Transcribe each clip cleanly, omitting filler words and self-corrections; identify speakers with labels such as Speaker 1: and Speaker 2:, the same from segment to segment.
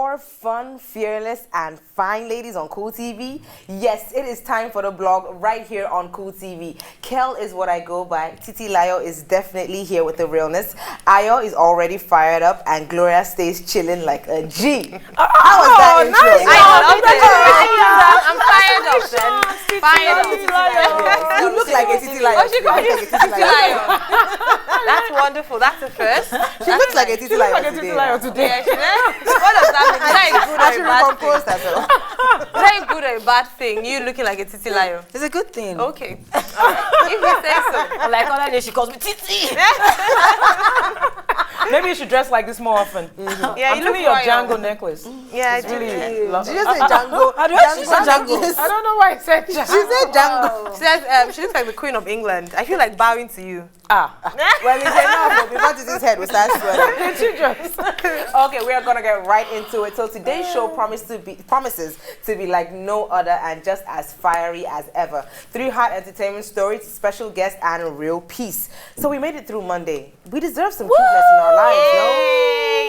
Speaker 1: more fun, fearless, and fine ladies on Cool TV? Yes, it is time for the blog right here on Cool TV. Kel is what I go by. Titi Layo is definitely here with the realness. Ayo is already fired up, and Gloria stays chilling like a G. How was that intro?
Speaker 2: Nice. I'm fired up then. Fired up.
Speaker 1: You look like a Titi Layo.
Speaker 2: Oh, she got you Titi Layo. That's wonderful. That's a first.
Speaker 1: She looks like a Titi Layo today.
Speaker 2: Yeah, she does. What does that mean? Is that a good or a bad thing? Is that a good or a bad thing? You looking like a Titi Layo?
Speaker 1: It's a good thing.
Speaker 2: Okay. If you say so.
Speaker 3: Like other day she calls me Titi. Maybe you should dress like this more often.
Speaker 2: Yeah,
Speaker 3: I'm feeling your Django necklace.
Speaker 2: Yeah,
Speaker 3: it's really.
Speaker 1: Did you say Django?
Speaker 3: She said Django. I don't know why I said Django.
Speaker 1: She said Django.
Speaker 2: She says she looks like the Queen of England. I feel like bowing to you.
Speaker 1: Well, it's enough. Before Titi's head will start sweating.
Speaker 3: Did you just?
Speaker 1: Okay, we are gonna get right into it. So today's show promises to be like no other and just as fiery as ever. 3 hot entertainment stories, special guests, and a real peace. So we made it through Monday. We deserve some cuteness in our lives, no?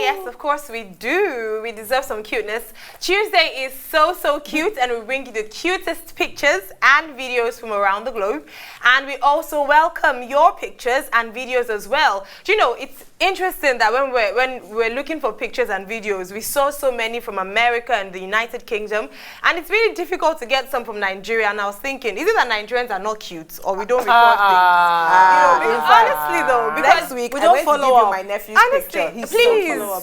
Speaker 2: Yes, of course we do. We deserve some cuteness. Tuesday is so cute, and we bring you the cutest pictures and videos from around the globe. And we also welcome your pictures and videos as well. Do you know, it's interesting that when we're looking for pictures and videos, we saw so many from America and the United Kingdom, and it's really difficult to get some from Nigeria. And I was thinking, is it that Nigerians are not cute, or we don't record things? Honestly though, because
Speaker 1: next week
Speaker 3: we
Speaker 1: I'm
Speaker 3: don't
Speaker 1: going
Speaker 3: follow
Speaker 1: to give you
Speaker 3: up.
Speaker 1: my nephew's picture. He's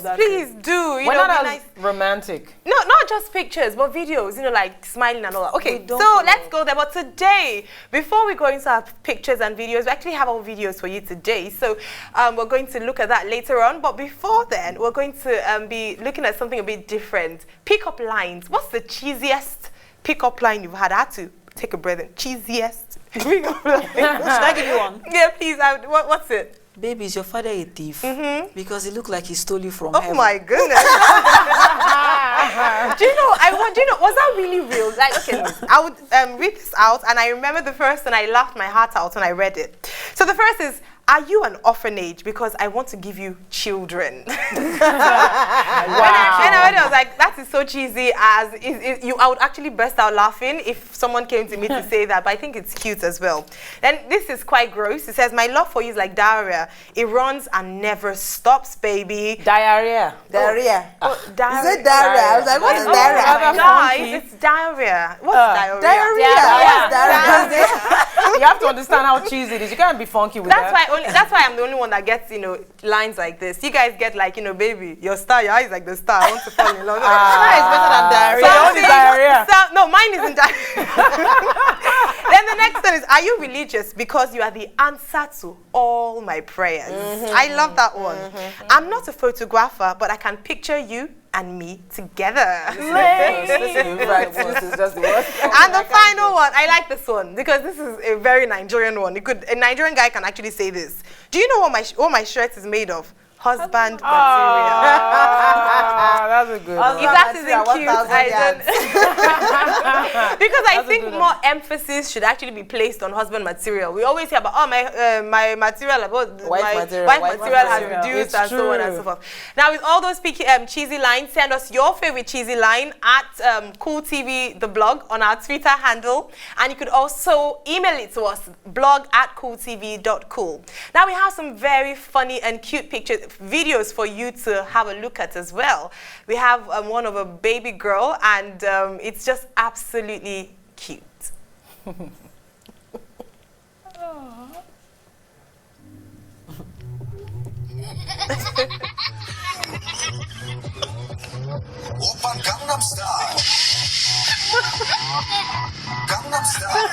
Speaker 2: please do.
Speaker 3: We're not as romantic.
Speaker 2: No, not just pictures, but videos, you know, like smiling and all that. Okay, so let's go there. But today, before we go into our pictures and videos, we actually have our videos for you today. So we're going to look at that later on. But before then, we're going to be looking at something a bit different. Pick-up lines. What's the cheesiest pick-up line you've had? I had to take a breath in. Cheesiest pick-up line.
Speaker 3: Should I give you one?
Speaker 2: Yeah, please. What's it?
Speaker 3: Baby, is your father a thief? Because it looked like he stole you from
Speaker 2: Oh
Speaker 3: heaven.
Speaker 2: my goodness. Do you know, was that really real? Like, okay, I would read this out, and I remember the first, and I laughed my heart out when I read it. So the first is, are you an orphanage? Because I want to give you children. Wow. When I read it, I was like, that is so cheesy. I would actually burst out laughing if someone came to me to say that, but I think it's cute as well. Then this is quite gross. It says, my love for you is like diarrhea. It runs and never stops, baby.
Speaker 3: Diarrhea.
Speaker 1: Diarrhea.
Speaker 2: Diarrhea.
Speaker 1: Is it diarrhea? I was like, what is diarrhea?
Speaker 2: Guys, it's diarrhea. What's diarrhea?
Speaker 1: Diarrhea.
Speaker 3: You have to understand how cheesy it is. You can't be funky with that.
Speaker 2: That's why I'm the only one that gets, you know, lines like this. You guys get like, you know, baby, your star, your eyes like the star. I want to fall in love.
Speaker 3: Star is better than diarrhea.
Speaker 2: So
Speaker 3: Only diarrhea.
Speaker 2: No, mine isn't diarrhea. Then the next one is, are you religious? Because you are the answer to all my prayers. I love that one. I'm not a photographer, but I can picture you and me together.
Speaker 1: This is just the worst.
Speaker 2: And the final one, I like this one because this is a very Nigerian one. A Nigerian guy can actually say this. Do you know what my shirt is made of? Husband material.
Speaker 3: That's a good one.
Speaker 2: If that isn't cute, I don't. Because I think more emphasis should actually be placed on husband material. We always hear about, my material, wife material has reduced, and so on and so forth. Now, with all those cheesy lines, send us your favorite cheesy line at Cool TV, the blog, on our Twitter handle. And you could also email it to us, blog@cooltv.cool. Now, we have some very funny and cute videos for you to have a look at as well. We have one of a baby girl, and it's just absolutely cute.
Speaker 4: Open Gangnam Style. Gangnam Style.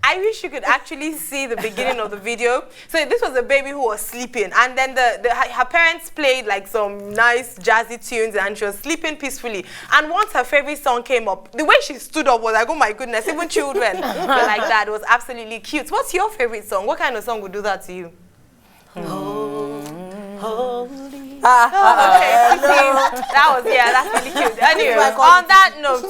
Speaker 2: I wish you could actually see the beginning of the video. So this was a baby who was sleeping, and then her parents played like some nice jazzy tunes, and she was sleeping peacefully. And once her favorite song came up, the way she stood up was like, oh my goodness, even children were like that. It was absolutely cute. What's your favorite song? What kind of song would do that to you?
Speaker 3: Holy.
Speaker 2: Okay, that's really cute. Anyway, on that note,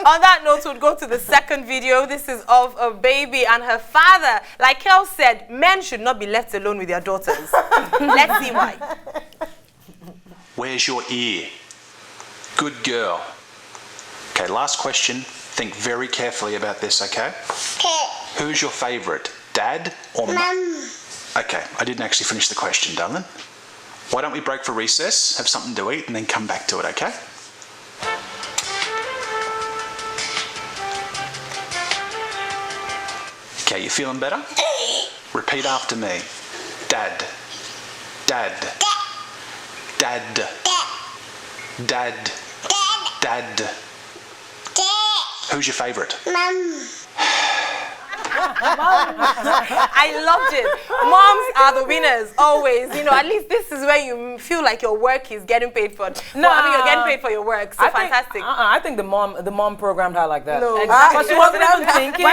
Speaker 2: on that note, we'll go to the second video. This is of a baby and her father. Like Kel said, men should not be left alone with their daughters. Let's see why.
Speaker 5: Where's your ear? Good girl. Okay, last question. Think very carefully about this, okay? Who's your favourite, Dad or Mum? Okay, I didn't actually finish the question, darling. Why don't we break for recess, have something to eat, and then come back to it, okay? Okay, you feeling better? Repeat after me. Dad. Dad. Dad. Dad. Dad. Who's your favourite?
Speaker 6: Mum.
Speaker 2: I loved it. Moms are the winners, always. You know, at least this is where you feel like your work is getting paid for. No, I mean, you're getting paid for your work, so fantastic.
Speaker 7: I think the mom programmed her like that.
Speaker 2: No.
Speaker 7: Exactly. But she wasn't even thinking.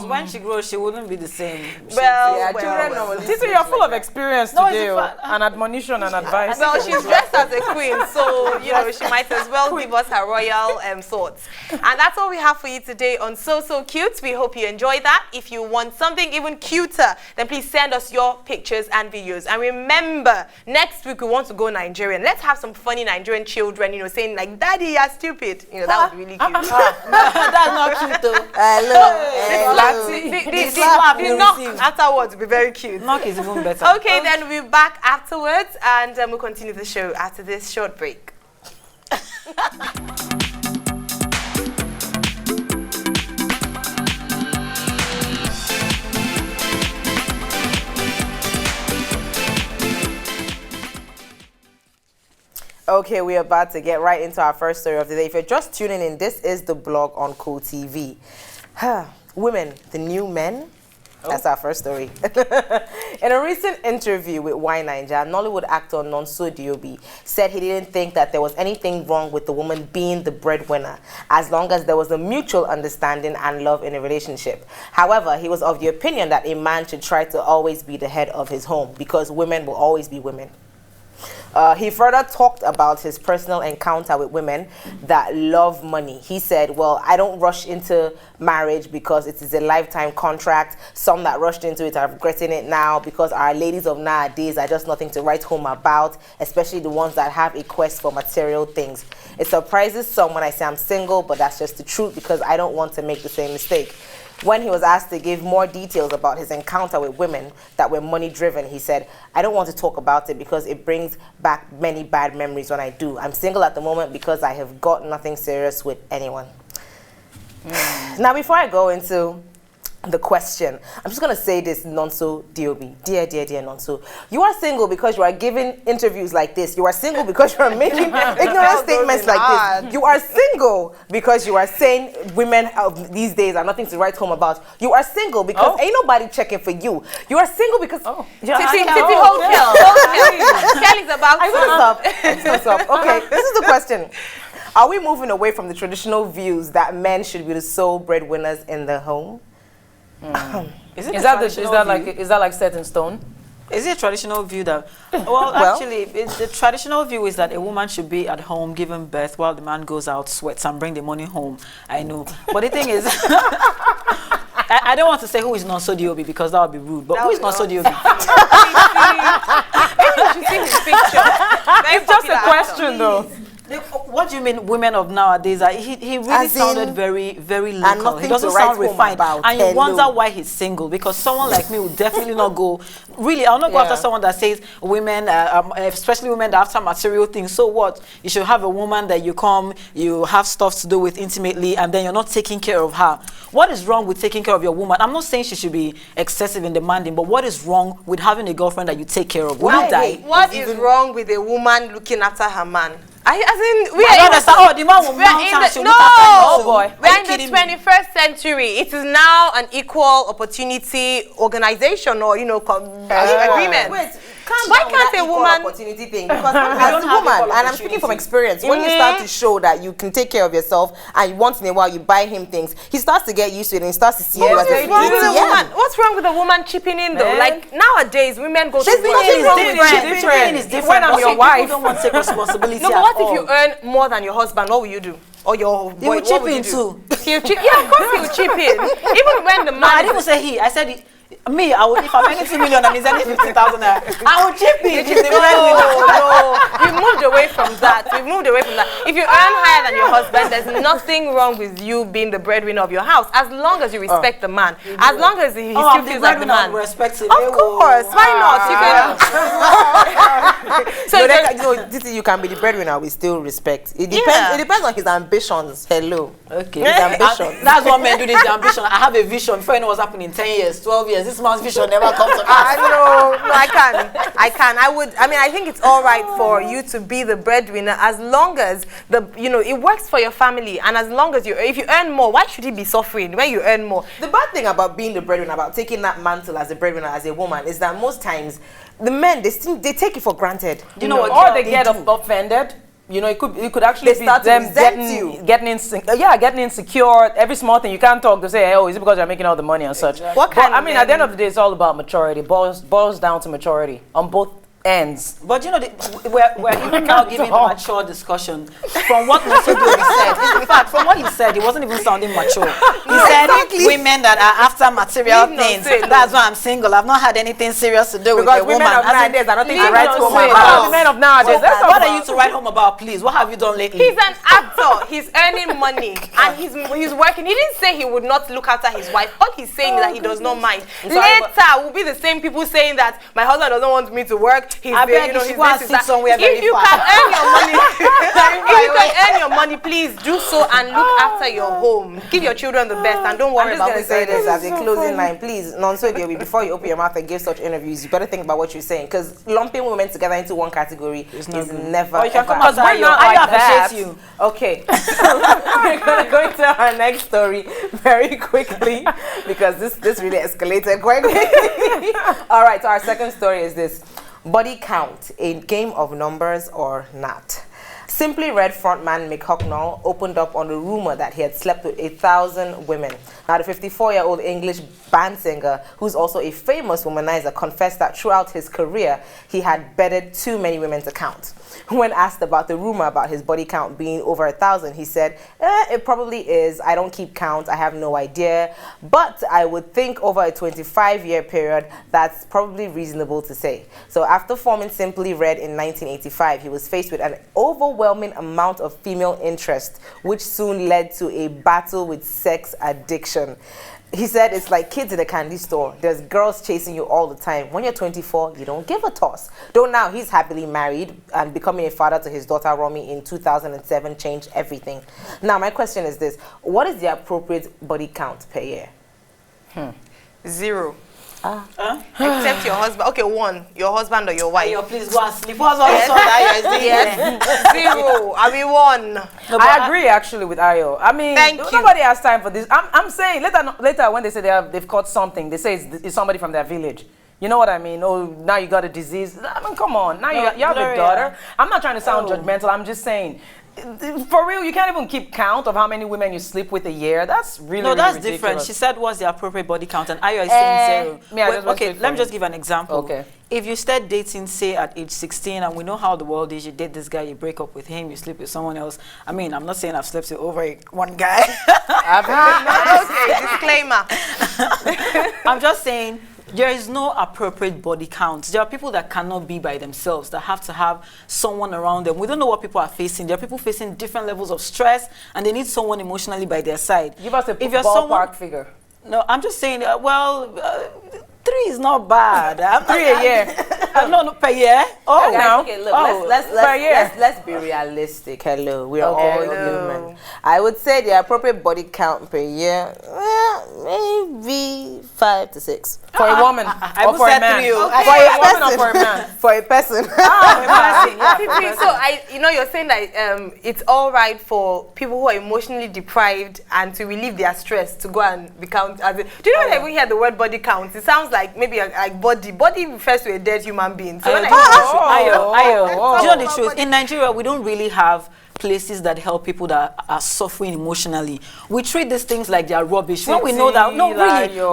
Speaker 3: When she grows, she wouldn't be the same.
Speaker 7: Titi, you're full of experience today, and admonition and advice.
Speaker 2: Well, she's dressed as a queen, so, you know, she might as well give us her royal thoughts. And that's all we have for you today on So Cute. We hope you enjoyed that. If you want something even cuter, then please send us your pictures and videos. And remember, next week we want to go Nigerian. Let's have some funny Nigerian children, you know, saying like, "Daddy, you're stupid." You know, that would be really cute.
Speaker 3: That's not cute though.
Speaker 2: The knock afterwards will be very cute.
Speaker 3: Knock is even better.
Speaker 2: Okay, then we'll be back afterwards, and we'll continue the show after this short break.
Speaker 1: Okay, we're about to get right into our first story of the day. If you're just tuning in, this is the blog on Cool TV. Women, the new men. That's our first story. In a recent interview with Y Naija, Nollywood actor Nonso Diobi said he didn't think that there was anything wrong with the woman being the breadwinner, as long as there was a mutual understanding and love in a relationship. However, he was of the opinion that a man should try to always be the head of his home, because women will always be women. He further talked about his personal encounter with women that love money. He said, well, I don't rush into marriage because it is a lifetime contract. Some that rushed into it are regretting it now because our ladies of nowadays are just nothing to write home about, especially the ones that have a quest for material things. It surprises some when I say I'm single, but that's just the truth because I don't want to make the same mistake. When he was asked to give more details about his encounter with women that were money-driven, he said, I don't want to talk about it because it brings back many bad memories when I do. I'm single at the moment because I have got nothing serious with anyone. Now, before I go into the question, I'm just going to say this, Nonso Diobi. Dear Nonso, you are single because you are giving interviews like this. You are single because you are making ignorant statements like this. You are single because you are saying women of these days are nothing to write home about. You are single because ain't nobody checking for you. You are single because...
Speaker 2: Kelly's about to
Speaker 1: stop. Okay, this is the question. Are we moving away from the traditional views that men should be the sole breadwinners in the home?
Speaker 7: Is that like set in stone?
Speaker 3: Is it a traditional view that... Well, actually, the traditional view is that a woman should be at home giving birth while the man goes out, sweats, and bring the money home. I know. But the thing is... I don't want to say who is Nonso Diobi because that would be rude. But who is Nonso Diobi?
Speaker 7: It's just a question, though.
Speaker 3: What do you mean, women of nowadays? He really sounded very, very local. He doesn't sound refined. And you wonder why he's single. Because someone like me would definitely not go... Really, I'll not go after someone that says women, especially women that after material things. So what? You should have a woman that you come, you have stuff to do with intimately, and then you're not taking care of her. What is wrong with taking care of your woman? I'm not saying she should be excessive and demanding, but what is wrong with having a girlfriend that you take care of? Will you die?
Speaker 2: What is wrong with a woman looking after her man?
Speaker 3: The man will mount and she'll look after him.
Speaker 2: We're in the 21st century. It is now an equal opportunity organization or, agreement.
Speaker 1: Wait,
Speaker 2: Why can't a woman
Speaker 1: opportunity thing? Because as a woman, and I'm speaking from experience, when you start to show that you can take care of yourself, and once in a while you buy him things, he starts to get used to it and he starts to see you as a
Speaker 2: woman? What's wrong with a woman chipping in though? Like nowadays, women go to work.
Speaker 3: It's different.
Speaker 7: When I'm your wife,
Speaker 3: you don't want to take responsibility.
Speaker 2: No, but what if you earn more than your husband? What will you do? Or your boy?
Speaker 3: He will chip in too.
Speaker 2: He'll chip. Yeah, of course he'll chip in. Even when the man.
Speaker 3: No, I didn't say he. I said me. I would, if I'm earning 2 million and he's earning 50,000, I would chip in.
Speaker 2: No, we've moved away from that. If you earn higher than your husband, there's nothing wrong with you being the breadwinner of your house, as long as you respect the man. As long as he still feels like the man.
Speaker 3: Respect him.
Speaker 2: Of course, why not?
Speaker 1: So you can be the breadwinner with still respect. It depends. It depends on his ambitions. Hello.
Speaker 3: Okay.
Speaker 1: His ambitions.
Speaker 3: That's what men do. This ambition. I have a vision. Before I know what's happening in 10 years, 12 years. This man's vision never comes to pass.
Speaker 2: I can. I think it's all right for you to be the breadwinner as long as it works for your family, and as long as if you earn more, why should he be suffering when you earn more?
Speaker 1: The bad thing about being the breadwinner, about taking that mantle as a breadwinner as a woman, is that most times the men they take it for granted.
Speaker 7: You know what? Or they get offended. You know, it could actually be them getting insecure. Every small thing you can't talk to say, oh, is it because you're making all the money and such?
Speaker 2: Exactly.
Speaker 7: At the end of the day, it's all about maturity. It boils down to maturity on both ends.
Speaker 3: But we're even now giving a mature discussion from what Mr. Dobi said. In fact, from what he said, he wasn't even sounding mature. He said women that are after material things. That's why I'm single. I've not had anything serious to do with a woman.
Speaker 1: Women of nowadays are nothing to write home
Speaker 7: about.
Speaker 1: about.
Speaker 7: Men of nowadays.
Speaker 3: What are you to write home about, please? What have you done lately?
Speaker 2: He's an actor. He's earning money and he's working. He didn't say he would not look after his wife. All he's saying is that he does not mind. Later, will be the same people saying that my husband doesn't want me to work. If you can earn your money, please do so and look after your home. Give your children the best and don't worry about
Speaker 1: it. I'm just going to say this as a closing line. Please, Nonso Diobi, before you open your mouth and give such interviews, you better think about what you're saying, because lumping women together into one category is never.
Speaker 7: You can come out I appreciate you. Okay. We're going to go into our next story very quickly because this really escalated quite quickly. All right, so our second story is this. Body count, a game of numbers or not? Simply Red frontman Mick Hucknall opened up on the rumor that he had slept with 1,000 women. Now, the 54-year-old English band singer, who's also a famous womanizer, confessed that throughout his career, he had bedded too many women to count. When asked about the rumor about his body count being over 1,000, he said, it probably is. I don't keep count. I have no idea. But I would think over a 25-year period, that's probably reasonable to say. So after forming Simply Red in 1985, he was faced with an overwhelming amount of female interest, which soon led to a battle with sex addiction. He said it's like kids in a candy store. There's girls chasing you all the time. When you're 24, you don't give a toss. Though now he's happily married and becoming a father to his daughter Romy in 2007 changed everything. Now my question is this. What is the appropriate body count per year?
Speaker 2: 0. Except your husband. Okay, 1. Your husband or your wife.
Speaker 3: Ayo, please go and sleep. What's all this
Speaker 2: yes. 0. I mean 1.
Speaker 7: No, I agree actually with Ayo. I mean, nobody has time for this. I'm saying later when they say they've caught something, they say it's somebody from their village. You know what I mean? Oh, now you got a disease. I mean, come on. Now you have a daughter. I'm not trying to sound judgmental. I'm just saying, for real, you can't even keep count of how many women you sleep with a year. That's really
Speaker 3: that's
Speaker 7: ridiculous.
Speaker 3: different. She said what's the appropriate body count, and Ayo is saying 0. Okay, let me just give an example.
Speaker 7: Okay.
Speaker 3: If you start dating, say at age 16, and we know how the world is, you date this guy, you break up with him, you sleep with someone else. I mean, I'm not saying I've slept with over one guy.
Speaker 2: Okay, disclaimer.
Speaker 3: I'm just saying there is no appropriate body count. There are people that cannot be by themselves, that have to have someone around them. We don't know what people are facing. There are people facing different levels of stress, and they need someone emotionally by their side.
Speaker 7: Give us a ballpark figure.
Speaker 3: No, I'm just saying, 3 is not bad.
Speaker 7: 3 a year.
Speaker 3: No, per year. Oh,
Speaker 1: okay,
Speaker 3: now.
Speaker 1: Okay, look, let's be realistic. Hello, we are all human. I would say the appropriate body count per year, maybe 5 to 6.
Speaker 7: For a woman or for a man?
Speaker 1: For a woman or for a man? For a person.
Speaker 2: So you're saying that it's all right for people who are emotionally deprived and to relieve their stress to go and be counted as do you know when I even hear the word body count? It sounds like maybe like body. Body refers to a dead human human being. So
Speaker 3: Do you know the truth? In Nigeria, we don't really have places that help people that are suffering emotionally. We treat these things like they are rubbish. When we know that,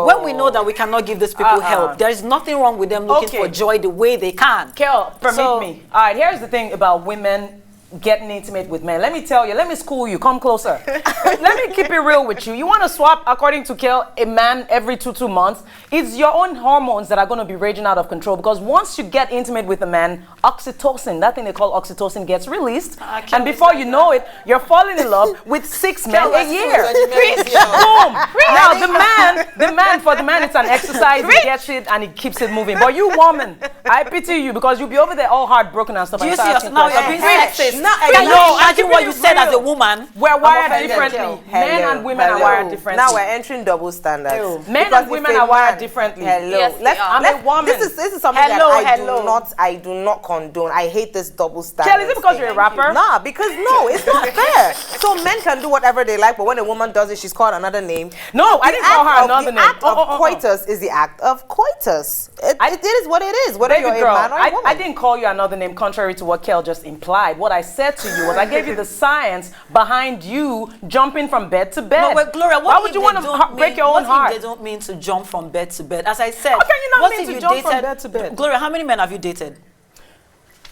Speaker 3: when we know that we cannot give these people help, there is nothing wrong with them looking for joy the way they can.
Speaker 7: Kel, permit me. All right, here's the thing about women getting intimate with men. Let me tell you, let me school you, come closer. Let me keep it real with you. You want to swap, according to Kel, a man every 2 months. It's your own hormones that are going to be raging out of control, because once you get intimate with a man, oxytocin, that thing they call oxytocin, gets released, and before you know it, you're falling in love with 6 men a year. Boom! Now the man, it's an exercise. He gets it and he keeps it moving. But you woman, I pity you, because you'll be over there all heartbroken and stuff.
Speaker 3: Do you see us now? You're being sexist.
Speaker 7: Can
Speaker 3: you imagine what you said as a woman?
Speaker 7: We're wired differently. Men and women are wired differently.
Speaker 1: Now we're entering double standards.
Speaker 7: Men and women are wired differently.
Speaker 1: Yes, I'm a woman. This is something that I do not condone. I hate this double standard.
Speaker 7: Kelly, is it because you're a rapper?
Speaker 1: Nah, because no, it's not fair. So men can do whatever they like, but when a woman does it, she's called another name.
Speaker 7: No, I didn't call her another name.
Speaker 1: The act of coitus is the act of coitus. It is what it is. Whether you're a man or a woman.
Speaker 7: I didn't call you another name, contrary to what Kel just implied. What I said to you was I gave you the science behind you jumping from bed to bed.
Speaker 3: No, but Gloria,
Speaker 7: why would you want to break your own heart?
Speaker 3: What if they don't mean to jump from bed to bed? As I said,
Speaker 7: how can you not mean to jump from bed to bed?
Speaker 3: Gloria, how many men have you dated?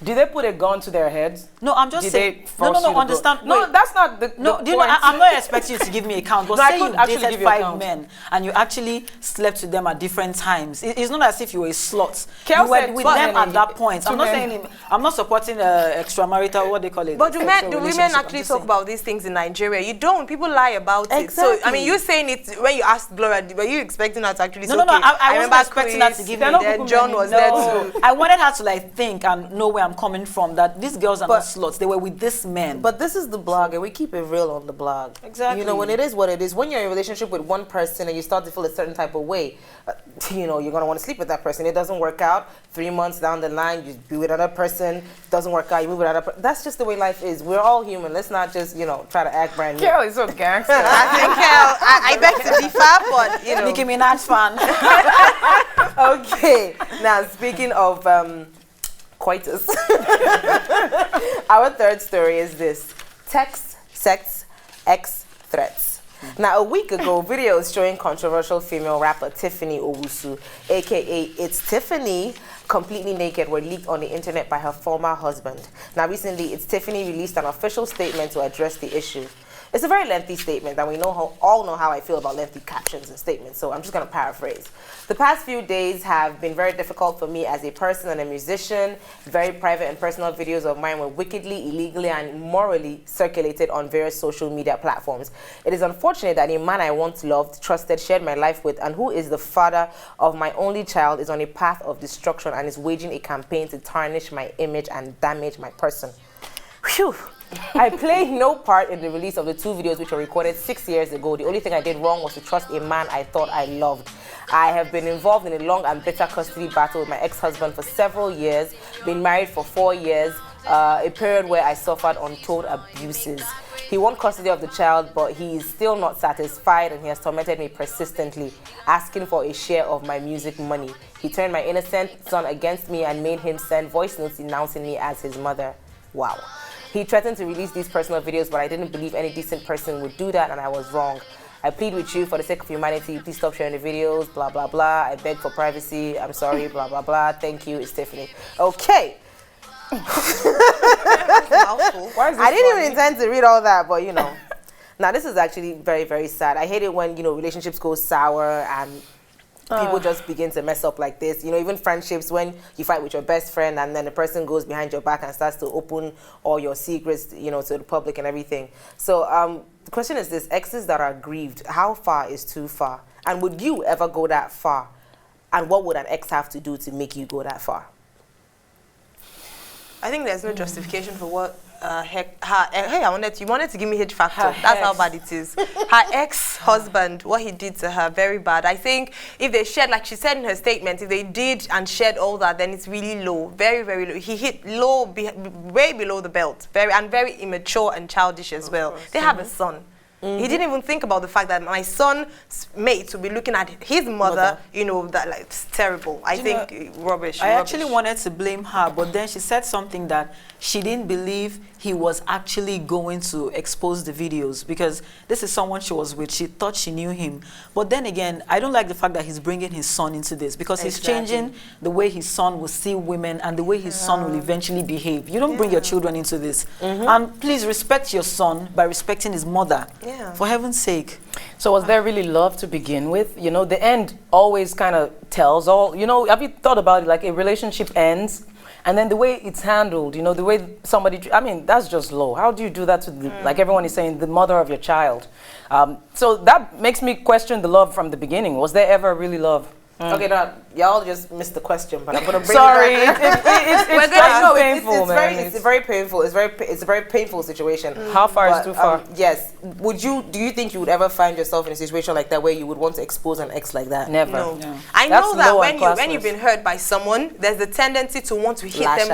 Speaker 7: Did they put a gun to their heads?
Speaker 3: No, I'm just saying. No, understand.
Speaker 7: No, that's not the
Speaker 3: No, do you know, I'm not expecting you to give me a count, but say you dated 5 men and you actually slept with them at different times. It's not as if you were a slut. You were with them at that point. I'm not saying, I'm not supporting extramarital, what they call it.
Speaker 2: But do women actually talk about these things in Nigeria? You don't. People lie about it. So, I mean, you saying it, when you asked Gloria, were you expecting her to actually say,
Speaker 3: no, I wasn't expecting her to give me
Speaker 2: that. John was there too.
Speaker 3: I wanted her to like think and know where I'm coming from, that these girls are not sluts. They were with this man.
Speaker 1: But this is the blog, and we keep it real on the blog.
Speaker 3: Exactly.
Speaker 1: You know, when it is what it is, when you're in a relationship with one person and you start to feel a certain type of way, you know, you're going to want to sleep with that person. It doesn't work out. 3 months down the line, you be with another person. It doesn't work out. You move with another person. That's just the way life is. We're all human. Let's not just, you know, try to act brand new.
Speaker 7: Kel is so gangster.
Speaker 2: I think I beg to differ, but, you know.
Speaker 3: Nicki Minaj fan.
Speaker 1: Okay. Now, speaking of coitus, our third story is this: text, sex, ex threats. Now, a week ago, videos showing controversial female rapper Tiffany Owusu, aka It's Tiffany, completely naked, were leaked on the internet by her former husband. Now, recently, It's Tiffany released an official statement to address the issue. It's a very lengthy statement, and we all know how I feel about lengthy captions and statements, so I'm just going to paraphrase. The past few days have been very difficult for me as a person and a musician. Very private and personal videos of mine were wickedly, illegally, and immorally circulated on various social media platforms. It is unfortunate that a man I once loved, trusted, shared my life with, and who is the father of my only child is on a path of destruction and is waging a campaign to tarnish my image and damage my person. Phew. I played no part in the release of the 2 videos which were recorded 6 years ago. The only thing I did wrong was to trust a man I thought I loved. I have been involved in a long and bitter custody battle with my ex-husband for several years, been married for 4 years, a period where I suffered untold abuses. He won custody of the child, but he is still not satisfied, and he has tormented me persistently, asking for a share of my music money. He turned my innocent son against me and made him send voice notes denouncing me as his mother. Wow. He threatened to release these personal videos, but I didn't believe any decent person would do that, and I was wrong. I plead with you for the sake of humanity, please stop sharing the videos, blah, blah, blah. I beg for privacy. I'm sorry, blah, blah, blah. Thank you. It's Tiffany. Okay. I didn't even intend to read all that, but, you know. Now, this is actually very, very sad. I hate it when, you know, relationships go sour and people just begin to mess up like this. You know, even friendships, when you fight with your best friend and then the person goes behind your back and starts to open all your secrets, you know, to the public and everything. So the question is this: exes that are grieved, how far is too far? And would you ever go that far? And what would an ex have to do to make you go that far?
Speaker 2: I think there's no justification for what you wanted to give me H factor. That's how bad it is. Her ex-husband, what he did to her, very bad. I think if they shared, like she said in her statement, if they did and shared all that, then it's really low, very, very low. He hit low, way below the belt, very immature and childish as well. They have a son. He didn't even think about the fact that my son's mate will be looking at his mother, you know, that like it's terrible. I think rubbish.
Speaker 3: I actually wanted to blame her, but then she said something that she didn't believe he was actually going to expose the videos because this is someone she was with. She thought she knew him. But then again, I don't like the fact that he's bringing his son into this because he's changing the way his son will see women and the way his son will eventually behave. You don't bring your children into this. And please respect your son by respecting his mother. For heaven's sake.
Speaker 7: So was there really love to begin with? You know, the end always kind of tells all. You know, have you thought about it? Like a relationship ends, and then the way it's handled, you know, the way somebody, I mean, that's just low. How do you do that to, the, like everyone is saying, the mother of your child? So that makes me question the love from the beginning. Was there ever really love?
Speaker 1: Okay, now y'all just missed the question, but I'm gonna bring
Speaker 7: Sorry,
Speaker 1: it back.
Speaker 7: it's painful, man.
Speaker 1: It's very painful. It's a very painful situation.
Speaker 7: How far is too far?
Speaker 1: Yes. Do you think you would ever find yourself in a situation like that where you would want to expose an ex like that?
Speaker 7: Never.
Speaker 2: No. I know that when you've been hurt by someone, there's the tendency to want to hit them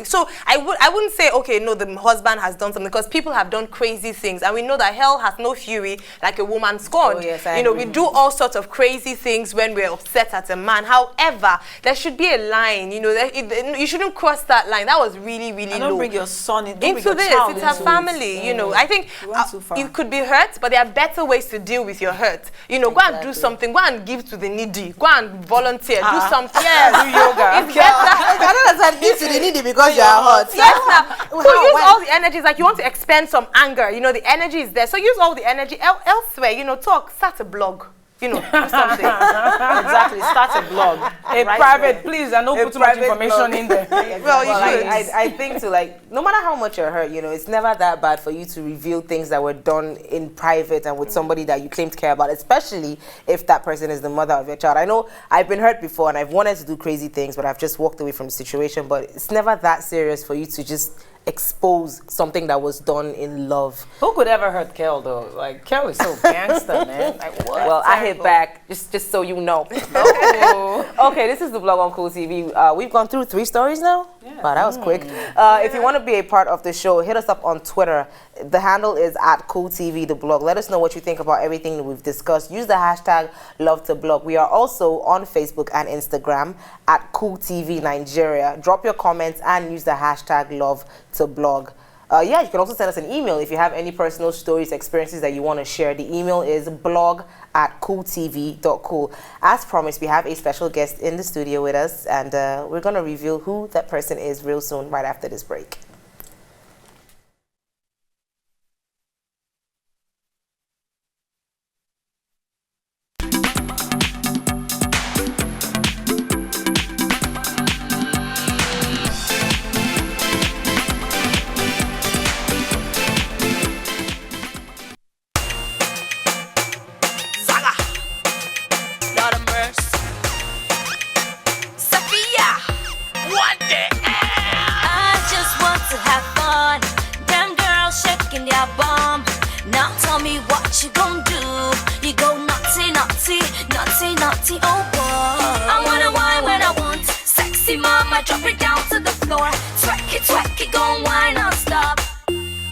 Speaker 2: so I wouldn't say, okay, no, the husband has done something, because people have done crazy things, and we know that hell has no fury like a woman scorned.
Speaker 1: Oh, yes,
Speaker 2: you know, we do all sorts of crazy things when we're upset at a man. However, there should be a line, you know, you shouldn't cross that line. That was really, really low.
Speaker 3: Don't bring your son into
Speaker 2: this. It's her family, you know. I think you could be hurt, but there are better ways to deal with your hurt. You know, go and do something. Go and give to the needy. Go and volunteer. Do something. Yes, do yoga. It's better.
Speaker 1: I don't understand. Give to the needy because you are hot.
Speaker 2: Yes, now. So use all the energies. Like you want to expend some anger. You know, the energy is there. So use all the energy elsewhere. You know, talk. Start a blog. You know, do something.
Speaker 3: Exactly, start a blog.
Speaker 7: Private, please, and don't put too much information in there.
Speaker 2: Well, you should.
Speaker 1: I think to, like, no matter how much you're hurt, you know, it's never that bad for you to reveal things that were done in private and with somebody that you claim to care about, especially if that person is the mother of your child. I know I've been hurt before and I've wanted to do crazy things, but I've just walked away from the situation. But it's never that serious for you to just expose something that was done in love.
Speaker 7: Who could ever hurt Kel though? Like Kel is so gangster, man. Like what?
Speaker 1: Well, I hit back just so you know. Okay, this is the blog on Cool TV. We've gone through 3 stories now. Yeah. Wow, that was quick. If you want to be a part of the show, hit us up on Twitter. The handle is @CoolTV, the blog. Let us know what you think about everything that we've discussed. Use the hashtag #LoveToBlog. We are also on Facebook and Instagram @CoolTV Nigeria. Drop your comments and use the hashtag #LoveToBlog. Yeah, you can also send us an email if you have any personal stories, experiences that you want to share. The email is blog@cooltv.cool. As promised, we have a special guest in the studio with us, and we're going to reveal who that person is real soon, right after this break.
Speaker 6: Sopia, what the hell? I just want to have fun. Them girls shaking their bum. Now tell me what you gon' do. You go naughty, naughty, naughty, naughty, oh boy. I wanna whine when I want. Sexy mama, drop it down to the floor. Twerk it, gon' whine non-stop.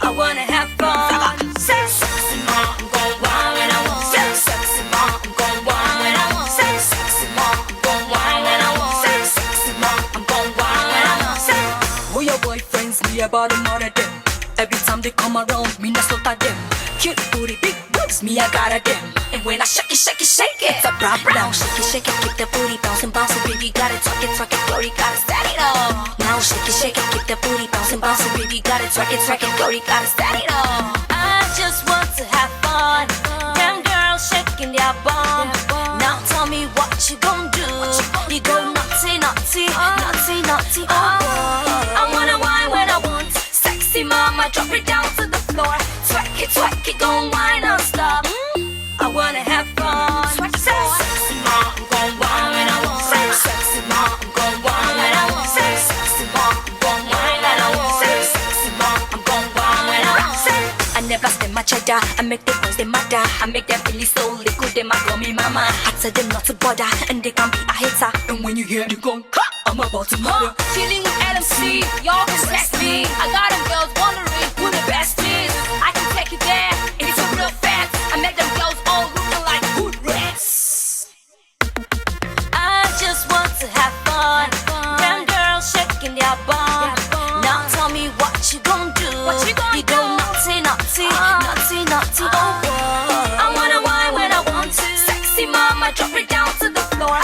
Speaker 6: I wanna have fun. Sexy mama, I'm gon' whine when I want. Sexy mama, I'm gon' whine when I want. Sexy mama, I'm gon' whine when I want. Sexy mama, I'm gon' whine when I want.
Speaker 8: Who your boyfriends, me about them, all of them. Every time they come around, me not sort of them. Cute booty, big boobs, me I got a them. And when I shake it, shake it, shake it, it's a problem.
Speaker 6: Now shake it, keep the booty bouncing, bouncing, baby, gotta twerk it, glory, gotta stand it up. Now shake it, keep the booty bouncing, bouncing, baby, gotta twerk it, glory, gotta stand it up. I just want to have fun. Them girls shaking their bum. Now tell me what you gon' do. You go naughty, naughty, naughty, naughty, oh boy. I wanna whine when I want. Sexy mama, drop it down to the floor. Twerk it, gon' whine non-stop. I wanna have fun. Sexy mama, I'm gon' whine when I want. Sexy mama, I'm gon' whine when I want. Sexy mama, I'm gon' whine when I want. Sexy mama, I'm gon' whine when I want.
Speaker 8: I never spend my cheddar. I make the boys they matter. I make them feel so liquid. They might call me mama. I tell them not to bother, and they can be a hater. And when you hear the gun, I'm about to murder.
Speaker 6: Chilling with LMC, y'all possess me. I got them girls wondering who the best is. I can take you there, it's a real drop it down to the floor.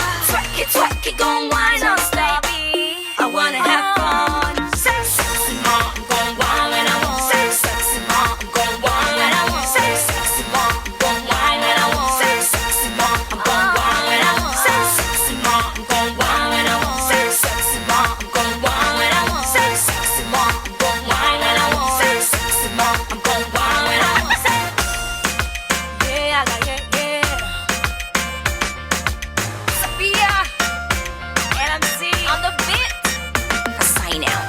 Speaker 6: Twerk it, gon' wine on, baby. I wanna have fun. Sexy mom, I'm gon' wine when I want. Sexy mom, I'm gon' wine when I want. Sexy mom, I'm gon' wine when I want. Sexy mom, I'm gon' wine when I want. Sexy mom, I'm gon' wine when I want. Sexy mom, I'm gon' wine when I want. Sexy mom, I'm gon' wine when I want. Sexy mom, I'm gon' wine when I want. Yeah, yeah. Sopia, LMC on the beat. I sign out.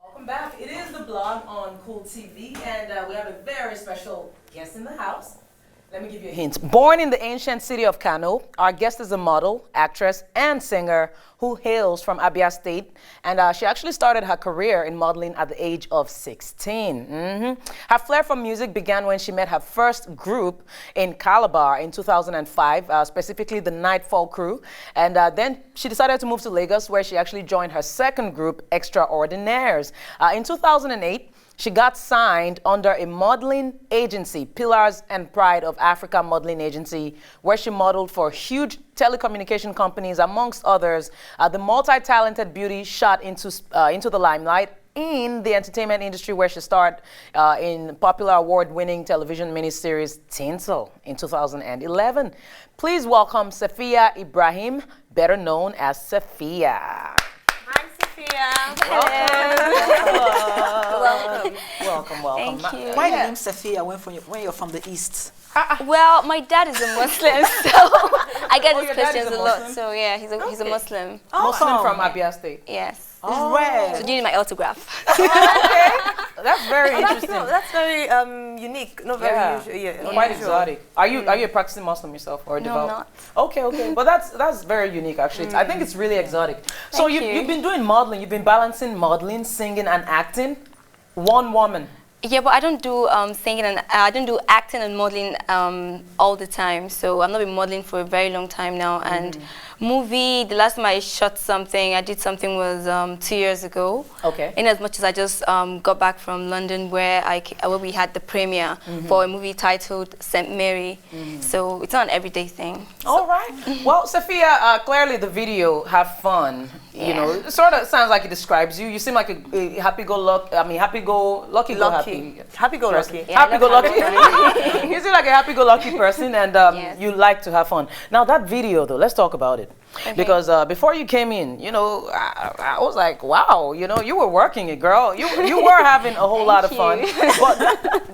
Speaker 7: Welcome back. It is the blog on Cool TV, and we have a very special guest in the house. Let me give you a hint. Born in the ancient city of Kano, our guest is a model, actress, and singer who hails from Abia State, and she actually started her career in modeling at the age of 16. Her flair for music began when she met her first group in Calabar in 2005, specifically the Nightfall Crew, and then she decided to move to Lagos, where she actually joined her second group, Extraordinaires. In 2008, she got signed under a modeling agency, Pillars and Pride of Africa Modeling Agency, where she modeled for huge telecommunication companies, amongst others. The multi-talented beauty shot into the limelight in the entertainment industry, where she starred in popular award-winning television miniseries Tinsel in 2011. Please welcome Sopia Ibrahim, better known as Sopia.
Speaker 2: Hi, Sopia.
Speaker 7: Welcome.
Speaker 6: Thank you.
Speaker 3: Why the name Sopia when you're from the East?
Speaker 6: Well, my dad is a Muslim, so I get these
Speaker 7: your dad is
Speaker 6: questions
Speaker 7: a
Speaker 6: a lot.
Speaker 7: Muslim?
Speaker 6: So yeah, he's a Muslim.
Speaker 7: Muslim from Abia State.
Speaker 6: Yes.
Speaker 3: It's rare.
Speaker 6: So do you need my autograph?
Speaker 7: That's very interesting.
Speaker 2: That's very unique. Not very usual. Yeah,
Speaker 7: Quite exotic. Are you a practicing Muslim yourself or
Speaker 6: No,
Speaker 7: devout?
Speaker 6: I'm not.
Speaker 7: Okay. But that's very unique actually. I think it's really exotic. So
Speaker 6: Thank you.
Speaker 7: you've been doing modeling. You've been balancing modeling, singing, and acting. One woman.
Speaker 6: Yeah, but I don't do singing and I don't do acting and modeling all the time. So I've not been modeling for a very long time now. And movie, the last time I shot something, I did something was 2 years ago.
Speaker 7: Okay.
Speaker 6: In as much as I just got back from London, where we had the premiere for a movie titled St. Mary. So it's not an everyday thing.
Speaker 7: All right. Well, Sopia, clearly the video, have fun. You know, it sort of sounds like it describes you. You seem like a happy-go-lucky. Happy-go-lucky.
Speaker 2: Happy-go-lucky.
Speaker 6: Yeah,
Speaker 7: Happy-go-lucky. You seem like a happy-go-lucky person, and
Speaker 6: Yes.
Speaker 7: you like to have fun. Now that video, though, let's talk about it.
Speaker 6: Okay.
Speaker 7: Because before you came in, you know, I was like, wow, you know, you were working it, girl. You were having a whole lot of fun.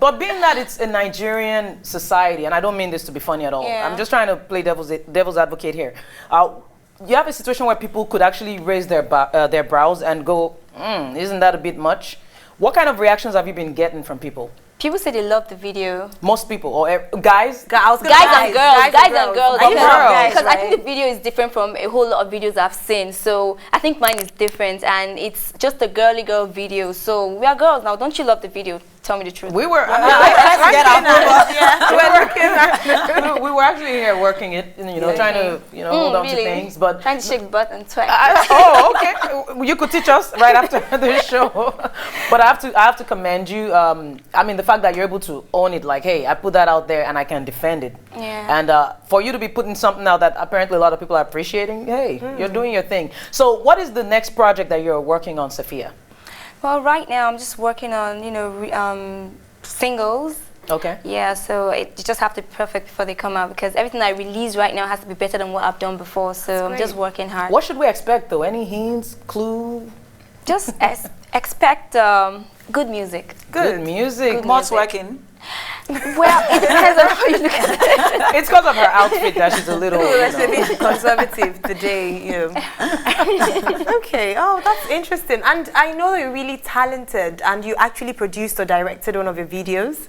Speaker 7: But being that it's a Nigerian society, and I don't mean this to be funny at all.
Speaker 6: Yeah.
Speaker 7: I'm just trying to play devil's advocate here. You have a situation where people could actually raise their brows and go, isn't that a bit much? What kind of reactions have you been getting from people?
Speaker 6: People say they love the video.
Speaker 7: Most people, or guys?
Speaker 6: Guys and girls.
Speaker 7: Guys,
Speaker 6: because I think the video is different from a whole lot of videos I've seen. So I think mine is different, and it's just a girly girl video. So we are girls now. Don't you love the video? Tell me the truth.
Speaker 7: We were. We were actually here working it, you know, trying to, you know, hold on to things, but
Speaker 6: trying to shake butt and twerk.
Speaker 7: Okay. You could teach us right after the show. But I have to commend you. I mean, the fact that you're able to own it, like, hey, I put that out there and I can defend it.
Speaker 6: Yeah.
Speaker 7: And for you to be putting something out that apparently a lot of people are appreciating, hey, you're doing your thing. So, what is the next project that you're working on, Sopia?
Speaker 6: Well, right now I'm just working on, you know, singles.
Speaker 7: Okay.
Speaker 6: Yeah, so you just have to be perfect before they come out, because everything I release right now has to be better than what I've done before. So I'm just working hard.
Speaker 7: What should we expect, though? Any hints, clue?
Speaker 6: Just expect good music.
Speaker 7: Good music.
Speaker 3: What's working?
Speaker 6: Well, it depends on how you look at it.
Speaker 7: It's because of her outfit that she's a little,
Speaker 2: conservative today, you know. Okay, that's interesting. And I know that you're really talented, and you actually produced or directed one of your videos.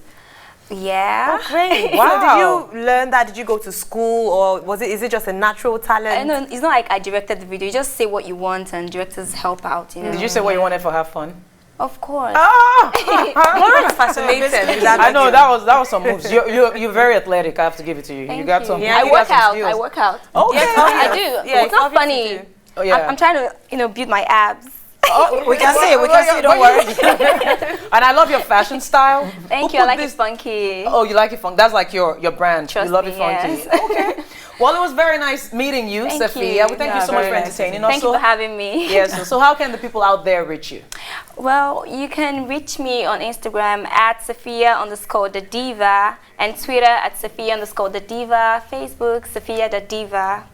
Speaker 6: Yeah.
Speaker 2: Oh, great.
Speaker 7: Wow.
Speaker 2: So did you learn that? Did you go to school, or is it just a natural talent?
Speaker 6: No, it's not like I directed the video. You just say what you want and directors help out, you know.
Speaker 7: Did you say what you wanted for have fun?
Speaker 9: Of course.
Speaker 2: Lauren is fascinated.
Speaker 3: I know that was some moves. You're very athletic. I have to give it to you.
Speaker 9: Thank
Speaker 3: you got
Speaker 9: you.
Speaker 3: some.
Speaker 2: Yeah,
Speaker 9: I work out. I work out.
Speaker 3: Okay.
Speaker 2: Yes,
Speaker 9: I do.
Speaker 2: Yeah,
Speaker 9: It's not funny.
Speaker 3: Oh, yeah.
Speaker 9: I'm trying to, build my abs.
Speaker 3: Oh, we can see it. We can see it. Don't worry. And I love your fashion style.
Speaker 9: Thank you. I like it funky.
Speaker 3: Oh, you like it funky? That's like your brand.
Speaker 9: Trust
Speaker 3: you love
Speaker 9: me,
Speaker 3: it funky.
Speaker 9: yes.
Speaker 3: Okay. Well, it was very nice meeting you,
Speaker 9: Thank
Speaker 3: Sophia.
Speaker 9: you.
Speaker 3: We thank you so much for entertaining us.
Speaker 9: Thank you for having me.
Speaker 3: Yes. So how can the people out there reach you?
Speaker 9: Well, you can reach me on Instagram at Sophia_the Diva and Twitter at Sophia_the Diva, Facebook Sophia the Diva.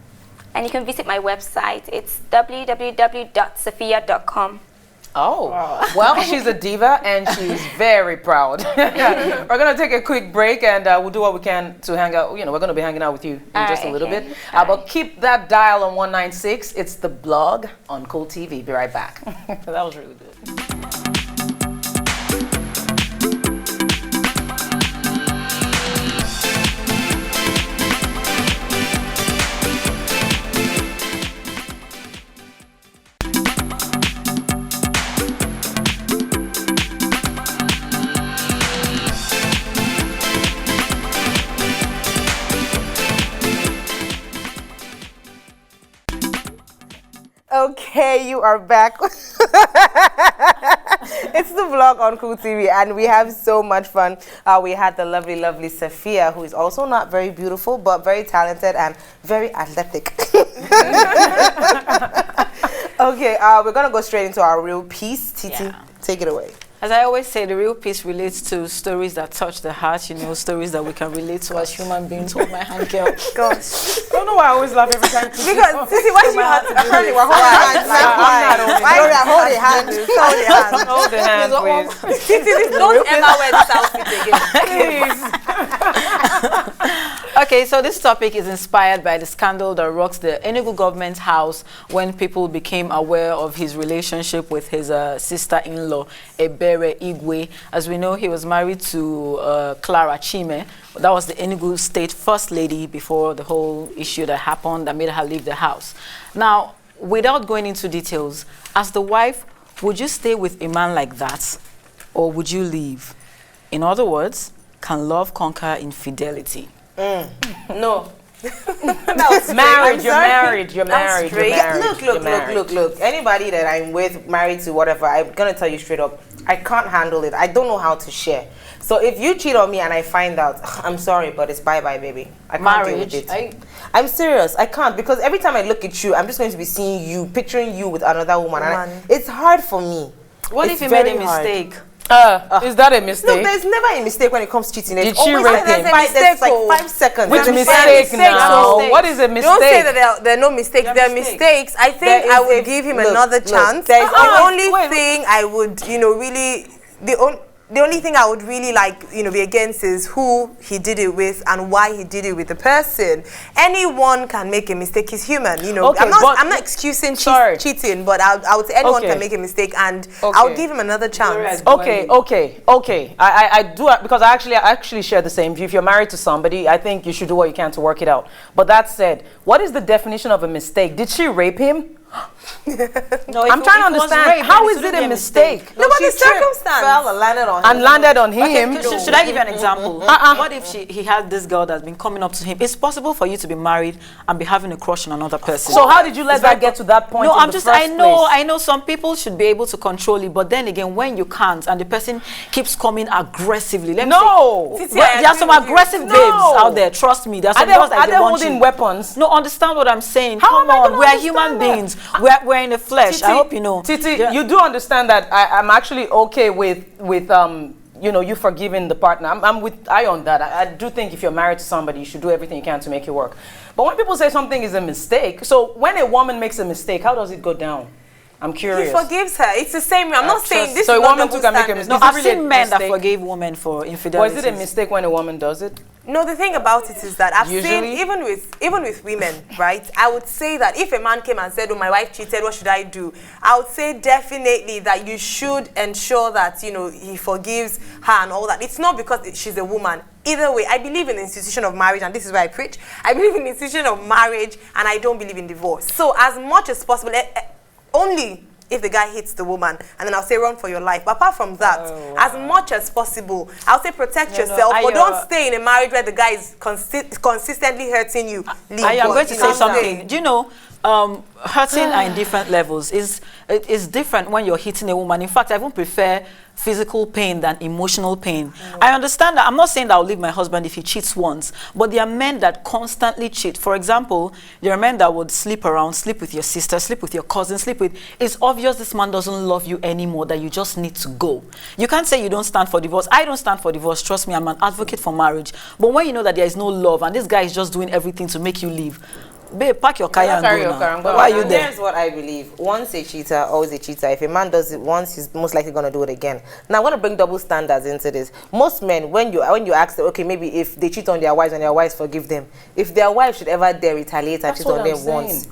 Speaker 9: And you can visit my website. It's www.sophia.com.
Speaker 3: Oh, well, she's a diva and she's very proud. We're going to take a quick break and we'll do what we can to hang out. We're going to be hanging out with you in just a little bit. But keep that dial on 196. It's the blog on Cool TV. Be right back. That was really good.
Speaker 1: Okay, you are back. It's the vlog on Cool TV, and we have so much fun. We had the lovely, lovely Sophia, who is also not very beautiful, but very talented and very athletic. Okay, we're gonna go straight into our real piece. Titi, take it away.
Speaker 3: As I always say, the real piece relates to stories that touch the heart, stories that we can relate to as human beings. Hold my hand, girl.
Speaker 1: Gosh.
Speaker 3: I don't know why I always laugh every time.
Speaker 1: Because, Titi, why do you have to do this? We're holding hands.
Speaker 3: Hold the hand, please.
Speaker 2: Titi, don't ever wear this outfit again.
Speaker 3: Okay, so this topic is inspired by the scandal that rocks the Enugu government's house when people became aware of his relationship with his sister-in-law, Ebere Igwe. As we know, he was married to Clara Chime. That was the Enugu State First Lady before the whole issue that happened that made her leave the house. Now, without going into details, as the wife, would you stay with a man like that, or would you leave? In other words, can love conquer infidelity?
Speaker 1: No.
Speaker 3: Married, you're married.
Speaker 1: Look. Anybody that I'm with, married to, whatever, I'm gonna tell you straight up, I can't handle it. I don't know how to share. So if you cheat on me and I find out, I'm sorry, but it's bye-bye, baby. I can't deal with it. I'm serious. I can't, because every time I look at you, I'm just going to be seeing you, picturing you with another woman. And it's hard for me.
Speaker 3: What if you made a mistake?
Speaker 1: Is that a mistake? No, there's never a mistake when it comes to cheating.
Speaker 3: Did she rape him?
Speaker 1: There's like 5 seconds.
Speaker 3: Which mistake now? What is a mistake?
Speaker 2: Don't say that there are no mistakes. There are mistakes. I think I would give him another chance. The only thing I would, really, the only thing I would really be against is who he did it with and why he did it with the person. Anyone can make a mistake. He's human, Okay, I'm not excusing cheating, but I would say anyone can make a mistake, and I would give him another chance.
Speaker 3: Okay. I do, because I actually share the same view. If you're married to somebody, I think you should do what you can to work it out. But that said, what is the definition of a mistake? Did she rape him?
Speaker 2: No,
Speaker 3: I'm trying to understand. How is it a mistake?
Speaker 2: No, but the circumstance
Speaker 1: fell and
Speaker 3: landed on him.
Speaker 7: Okay, should I give you an example? What if he had this girl that's been coming up to him? It's possible for you to be married and be having a crush on another person.
Speaker 3: So how did you let that get to that point?
Speaker 7: No, I know some people should be able to control it, but then again, when you can't and the person keeps coming aggressively, there are some aggressive babes out there. Trust me, there are some girls that they want
Speaker 3: holding weapons.
Speaker 7: No, understand what I'm saying. Come on, we are human beings. We're in the flesh.
Speaker 3: Titi,
Speaker 7: I hope you know.
Speaker 3: Titi, you do understand that I'm actually okay with you forgiving the partner. I'm with I on that. I do think if you're married to somebody, you should do everything you can to make it work. But when people say something is a mistake, so when a woman makes a mistake, how does it go down? I'm curious.
Speaker 2: He forgives her. It's the same. I'm not saying this.
Speaker 3: So
Speaker 2: is
Speaker 3: a woman too can make a mistake.
Speaker 7: No, I've seen men that forgave women for infidelity.
Speaker 3: Or is it a mistake when a woman does it?
Speaker 2: No, the thing about it is that I've seen, even with women, right? I would say that if a man came and said, "Oh, my wife cheated, what should I do?" I would say definitely that you should ensure that he forgives her and all that. It's not because she's a woman. Either way, I believe in the institution of marriage, and this is why I preach. I believe in the institution of marriage, and I don't believe in divorce. So as much as possible, only if the guy hits the woman, and then I'll say run for your life. But apart from that, as much as possible, I'll say protect yourself, but don't stay in a marriage where the guy is consistently hurting you.
Speaker 3: I'm going to say something. Do you know, hurting are in different levels. It's different when you're hitting a woman. In fact, I even prefer physical pain than emotional pain. I understand that. I'm not saying that I'll leave my husband if he cheats once, but there are men that constantly cheat. For example, there are men that would sleep around, sleep with your sister, sleep with your cousin, sleep with... It's obvious this man doesn't love you anymore, that you just need to go. You can't say you don't stand for divorce. I don't stand for divorce. Trust me, I'm an advocate for marriage. But when you know that there is no love and this guy is just doing everything to make you leave, babe, pack your car and go now. Why are you there?
Speaker 1: Here's what I believe. Once a cheater, always a cheater. If a man does it once, he's most likely going to do it again. Now, I'm going to bring double standards into this. Most men, when you ask them, okay, maybe if they cheat on their wives and their wives forgive them, if their wife should ever dare retaliate and cheat on them once,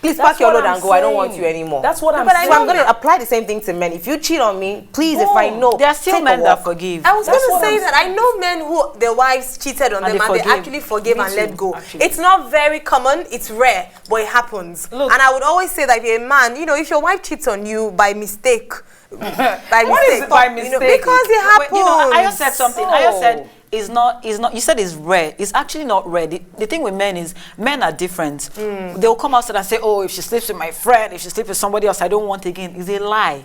Speaker 1: please pack your load and go. I don't want you anymore.
Speaker 7: That's what I'm saying.
Speaker 1: So I'm going to apply the same thing to men. If you cheat on me, please, if I know,
Speaker 3: there are still men that forgive.
Speaker 2: I was going to say that I know men who their wives cheated on them and they actually forgive and let go. It's not very common. It's rare, but it happens. Look, and I would always say that if a man, you know, if your wife cheats on you by mistake,
Speaker 7: what is it by mistake?
Speaker 2: You know, because it happens.
Speaker 3: You know, I just said something. I just said is not, you said it's rare. It's actually not rare. The thing with men is, men are different. They'll come outside and say, oh, if she sleeps with my friend, if she sleeps with somebody else, I don't want again. It's a lie.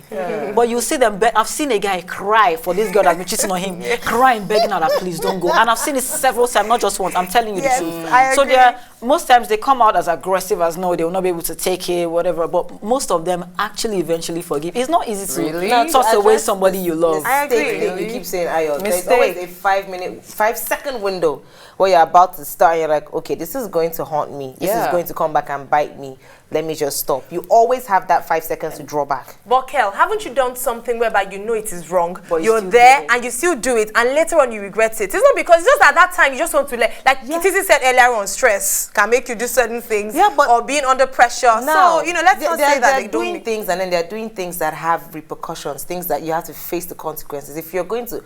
Speaker 3: But you see them, I've seen a guy cry for this girl that's been cheating on him, crying, begging her that please don't go. And I've seen it several times, not just once. I'm telling you the truth. So most times they come out as aggressive as no, they will not be able to take it, whatever. But most of them actually eventually forgive. It's not easy to toss away somebody you love.
Speaker 1: I agree. You keep saying, Ayo, there's always a 5-second window where you're about to start and you're like, okay, this is going to haunt me. This is going to come back and bite me. Let me just stop. You always have that 5 seconds to draw back.
Speaker 2: But Kel, haven't you done something whereby you know it is wrong, but you're there and you still do it, and later on you regret it? It's not because it's just at that time you just want to like Titi said earlier on, stress can make you do certain things, or being under pressure.
Speaker 1: Now,
Speaker 2: so, you know, let's not say that
Speaker 1: they're doing things, and then they're doing things that have repercussions, things that you have to face the consequences. If you're going to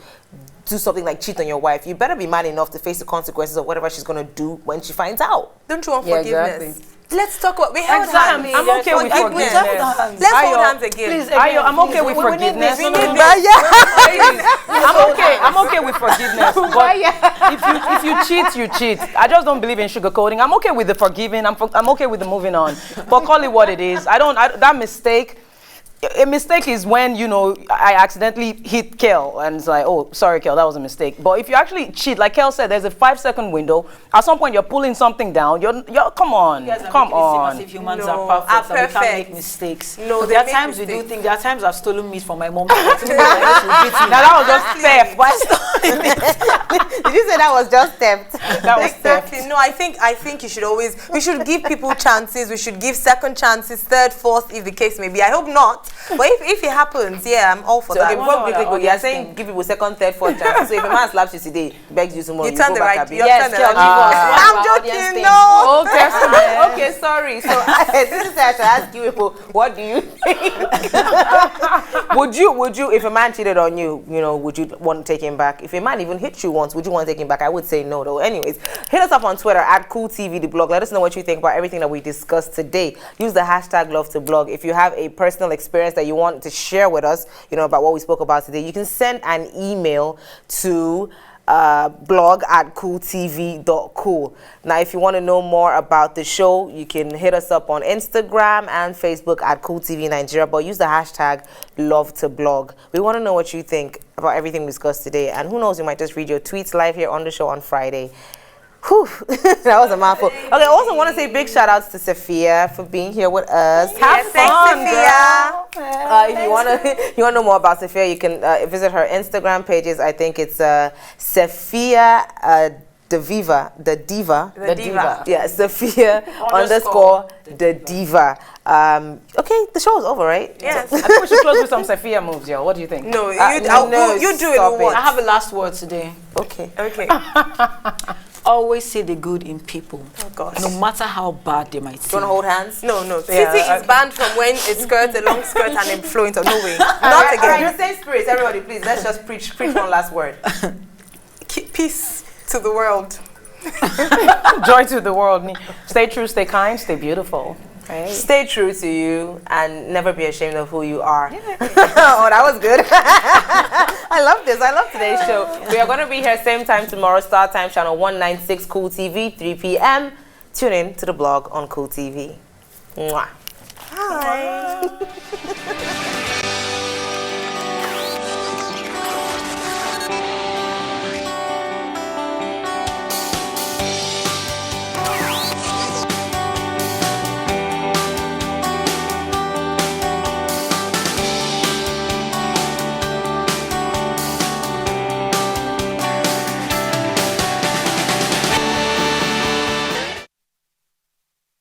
Speaker 1: do something like cheat on your wife, you better be man enough to face the consequences of whatever she's going to do when she finds out.
Speaker 2: Don't you want forgiveness?
Speaker 7: Exactly.
Speaker 2: Let's talk about I'm okay with forgiveness. Let's hold hands again.
Speaker 7: Please, I'm okay with forgiveness. I'm okay with forgiveness. But if you cheat, you cheat. I just don't believe in sugarcoating. I'm okay with the forgiving. I'm okay with the moving on. But call it what it is. That mistake. A mistake is when, you know, I accidentally hit Kel and it's like, oh, sorry, Kel, that was a mistake. But if you actually cheat, like Kel said, there's a 5-second window. At some point, you're pulling something down. You're come on, come on.
Speaker 3: As if humans are perfect, and we can't make mistakes. No, there are times we do things. There are times I've stolen meat from my mom. Now
Speaker 7: that was just theft.
Speaker 1: Did you say that was just theft?
Speaker 7: That was theft.
Speaker 2: No, I think you should always. We should give people chances. We should give second chances, third, fourth, if the case may be. I hope not. But if it happens, I'm all for that.
Speaker 1: You are saying give people second, third, fourth chance. So if a man slaps you today, begs you tomorrow,
Speaker 2: you turn the right.
Speaker 1: Yes,
Speaker 2: I'm joking. No.
Speaker 1: Okay, sorry. So this is I should ask you people, what do you think? Would you, if a man cheated on you, you know, would you want to take him back? If a man even hit you once, would you want to take him back? I would say no, though. Anyways, hit us up on Twitter at CoolTV the blog. Let us know what you think about everything that we discussed today. Use the hashtag #LoveToBlog. If you have a personal experience that you want to share with us, you know, about what we spoke about today, you can send an email to blog@cooltv.cool. Now, if you want to know more about the show, you can hit us up on Instagram and Facebook at CoolTV Nigeria, but use the hashtag #LoveToBlog. We want to know what you think about everything we discussed today, and who knows, we might just read your tweets live here on the show on Friday. Whew, that was a mouthful. Okay, I also want to say big shout outs to Sopia for being here with us.
Speaker 2: Have fun,
Speaker 1: Sopia. If you want to know more about Sopia, you can visit her Instagram pages. I think it's Sopia the Diva. Yeah, Sopia _the Diva. Okay, the show is over, right?
Speaker 2: Yes.
Speaker 7: I think we should close with some Sopia moves, yo. What do you think?
Speaker 2: No, you do it.
Speaker 3: I have a last word today.
Speaker 1: Okay.
Speaker 3: Always see the good in people.
Speaker 2: Oh gosh.
Speaker 3: No matter how bad they might seem.
Speaker 1: Do you want to hold hands?
Speaker 2: No. Titi is banned from when a long skirt and then flow into no way. Not again.
Speaker 1: All right, the same spirit. Everybody, please, let's just preach one last word.
Speaker 2: Peace to the world.
Speaker 7: Joy to the world. Stay true, stay kind, stay beautiful.
Speaker 1: Hey. Stay true to you and never be ashamed of who you are. Oh, that was good. I love this. I love today's show. We are going to be here same time tomorrow, Star Time Channel 196, Cool TV, 3 p.m. Tune in to the blog on Cool TV. Mwah. Hi.